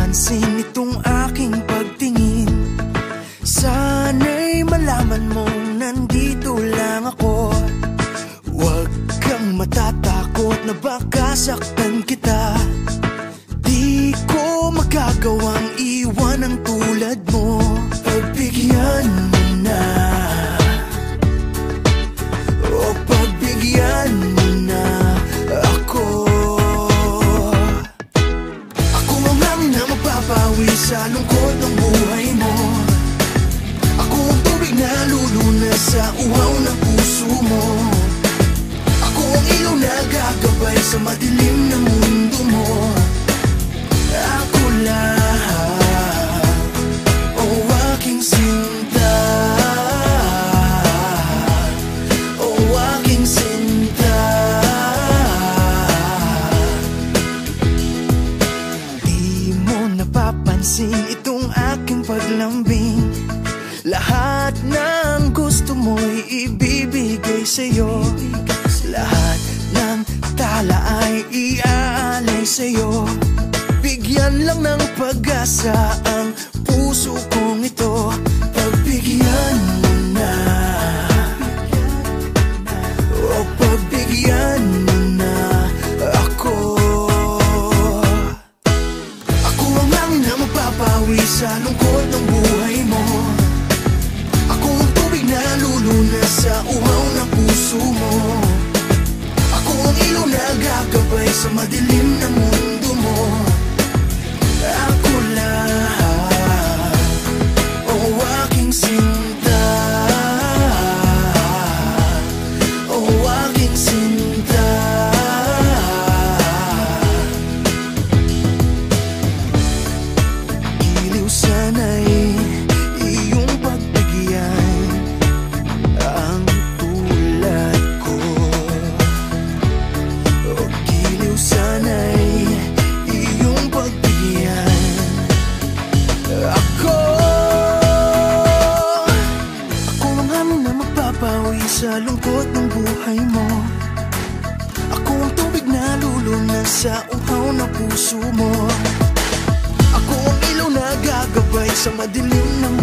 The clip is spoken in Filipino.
napapansin itong aking pagtingin. Sana'y malaman mong nandito lang ako. Huwag kang matatakot na baka saktan kita. Di ko magagawang iwan ang tulad mo. Pagbigyan mo na, o pagbigyan mo na ako. Ako ang na magpapawi sa lungkot ng buhay mo. Ako ang tubig na lulunas sa uhaw ng puso mo. Ako ang ilaw na gagabay sa madilim na mundo mo. Ako lang, oh aking sinta, oh aking sinta. Di mo napapansin itong aking paglambing. Lahat ng gusto mo'y ibibigay sa'yo. Lahat ng tala ay iaalay sa'yo. Bigyan lang ng pag-asa ang puso kong ito. Pagbigyan mo na, o pagbigyan mo na ako. Ako ang na magpapawi sa lungkot ng buhay mo. Ako ang tubig na lulunas sa uhaw ng puso mo. Ako ang ilaw na gagabay sa madilim na mundo mo. Ako lang, oh aking sinta, oh aking sinta. Iliw sana'y iyong pagbigyan ang tulad ko. O giliw sana'y iyong pagbigyan ako. Ako ang hangin na magpapawi sa lungkot ng buhay mo. Ako ang tubig na lulunas sa uhaw na puso mo. Ako ang ilaw na gagabay sa madilim ng